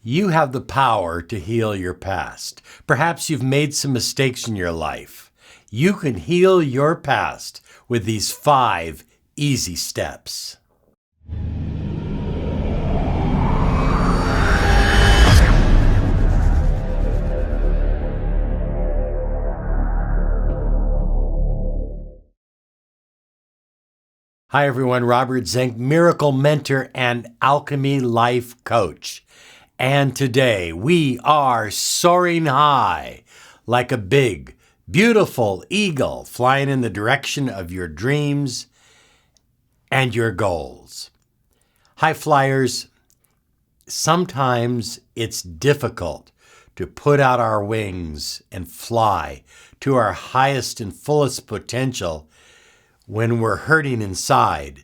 You have the power to heal your past. Perhaps you've made some mistakes in your life. You can heal your past with these 5 easy steps. Hi everyone, Robert Zink, miracle mentor and Alchemy life coach. And today we are soaring high like a big, beautiful eagle flying in the direction of your dreams and your goals. High flyers, sometimes it's difficult to put out our wings and fly to our highest and fullest potential when we're hurting inside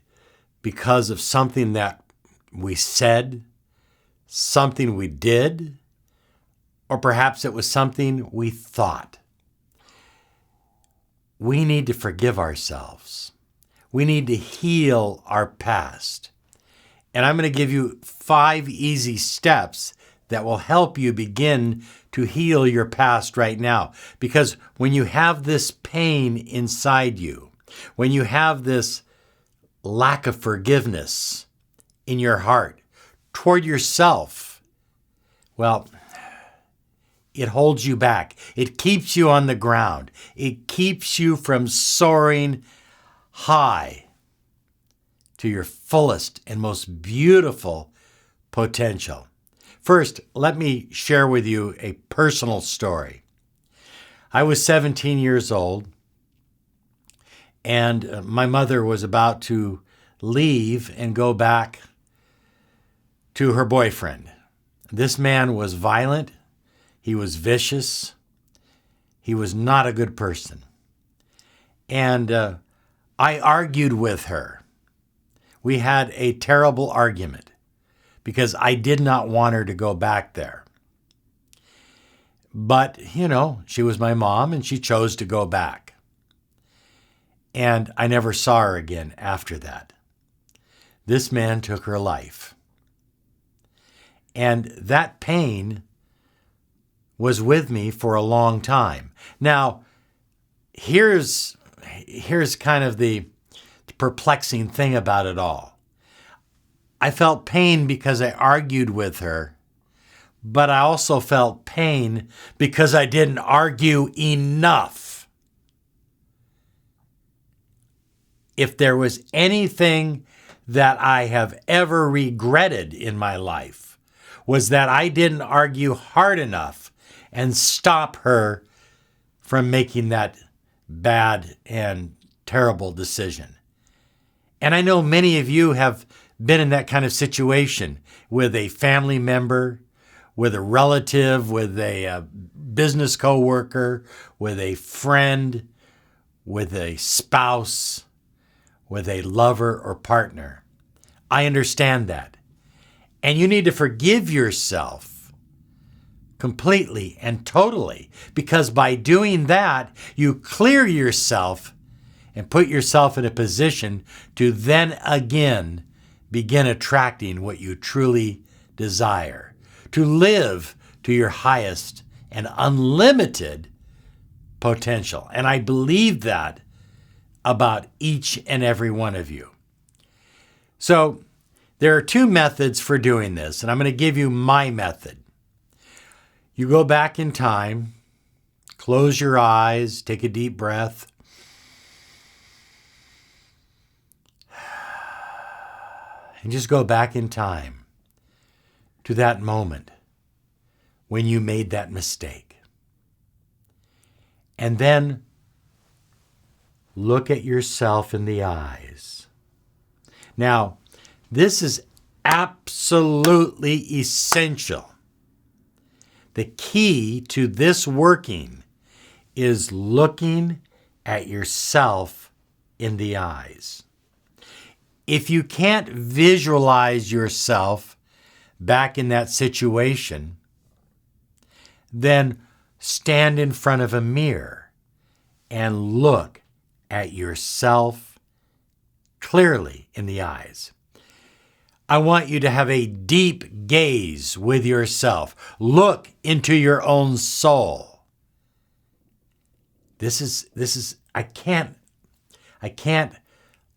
because of something that we said, something we did, or perhaps it was something we thought. We need to forgive ourselves. We need to heal our past. And I'm going to give you 5 easy steps that will help you begin to heal your past right now. Because when you have this pain inside you, when you have this lack of forgiveness in your heart toward yourself, well, it holds you back. It keeps you on the ground. It keeps you from soaring high to your fullest and most beautiful potential. First, let me share with you a personal story. I was 17 years old, and my mother was about to leave and go back to her boyfriend. This man was violent. He was vicious. He was not a good person. And I argued with her. We had a terrible argument because I did not want her to go back there. But, she was my mom and she chose to go back. And I never saw her again after that. This man took her life. And that pain was with me for a long time. Now, here's kind of the perplexing thing about it all. I felt pain because I argued with her, but I also felt pain because I didn't argue enough. If there was anything that I have ever regretted in my life, was that I didn't argue hard enough and stop her from making that bad and terrible decision. And I know many of you have been in that kind of situation with a family member, with a relative, with a business coworker, with a friend, with a spouse, with a lover or partner. I understand that. And you need to forgive yourself completely and totally, because by doing that, you clear yourself and put yourself in a position to then again begin attracting what you truly desire, to live to your highest and unlimited potential. And I believe that about each and every one of you. So there are 2 methods for doing this, and I'm going to give you my method. You go back in time, close your eyes, take a deep breath, and just go back in time to that moment when you made that mistake. And then look at yourself in the eyes. Now, this is absolutely essential. The key to this working is looking at yourself in the eyes. If you can't visualize yourself back in that situation, then stand in front of a mirror and look at yourself clearly in the eyes. I want you to have a deep gaze with yourself. Look into your own soul. I can't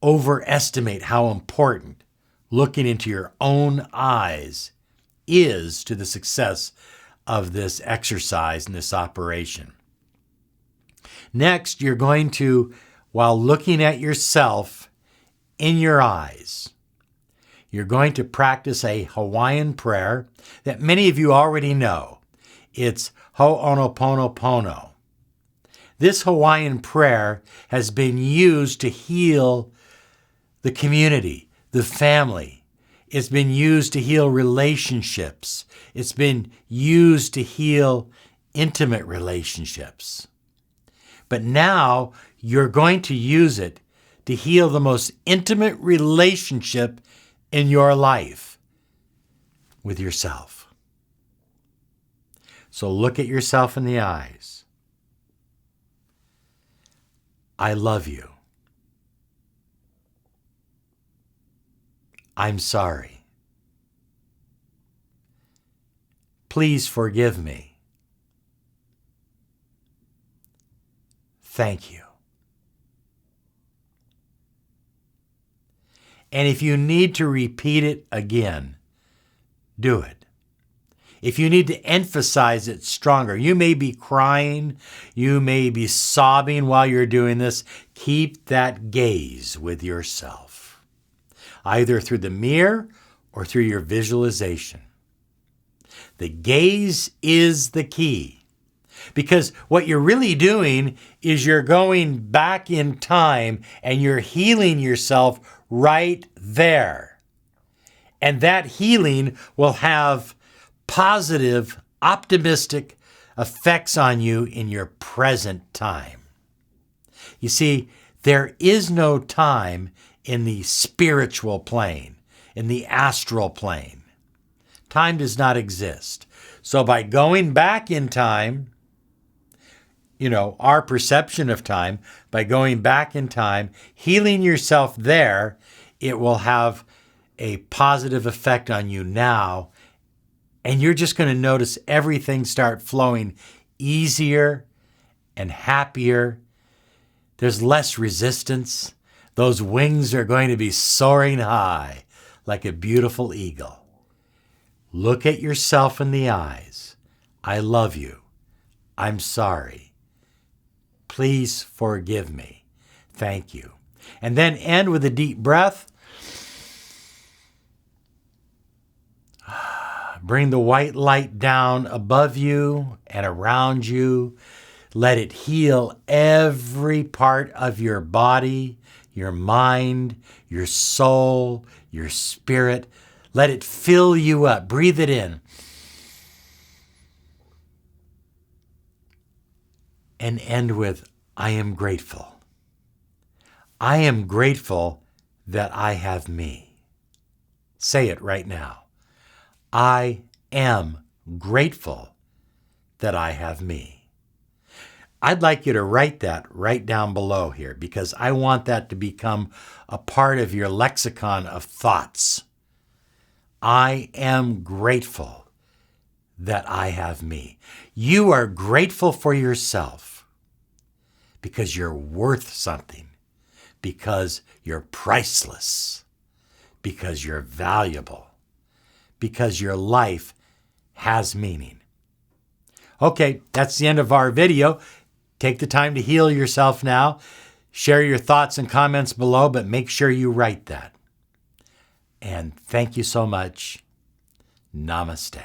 overestimate how important looking into your own eyes is to the success of this exercise and this operation. Next, you're going to, while looking at yourself in your eyes, you're going to practice a Hawaiian prayer that many of you already know. It's oponopono. This Hawaiian prayer has been used to heal the community, the family. It's been used to heal relationships. It's been used to heal intimate relationships. But now you're going to use it to heal the most intimate relationship in your life with yourself. So look at yourself in the eyes. I love you. I'm sorry. Please forgive me. Thank you. And if you need to repeat it again, do it. If you need to emphasize it stronger, you may be crying, you may be sobbing while you're doing this, keep that gaze with yourself, either through the mirror or through your visualization. The gaze is the key, because what you're really doing is you're going back in time and you're healing yourself right there. And that healing will have positive, optimistic effects on you in your present time. You see, there is no time in the spiritual plane, in the astral plane. Time does not exist. So by going back in time, our perception of time, by going back in time, healing yourself there, it will have a positive effect on you now. And you're just going to notice everything start flowing easier and happier. There's less resistance. Those wings are going to be soaring high like a beautiful eagle. Look at yourself in the eyes. I love you. I'm sorry. Please forgive me. Thank you. And then end with a deep breath. Bring the white light down above you and around you. Let it heal every part of your body, your mind, your soul, your spirit. Let it fill you up. Breathe it in. And end with, I am grateful. I am grateful that I have me. Say it right now. I am grateful that I have me. I'd like you to write that right down below here, because I want that to become a part of your lexicon of thoughts. I am grateful that I have me. You are grateful for yourself because you're worth something, because you're priceless, because you're valuable, because your life has meaning. Okay, that's the end of our video. Take the time to heal yourself now. Share your thoughts and comments below, but make sure you write that. And thank you so much. Namaste.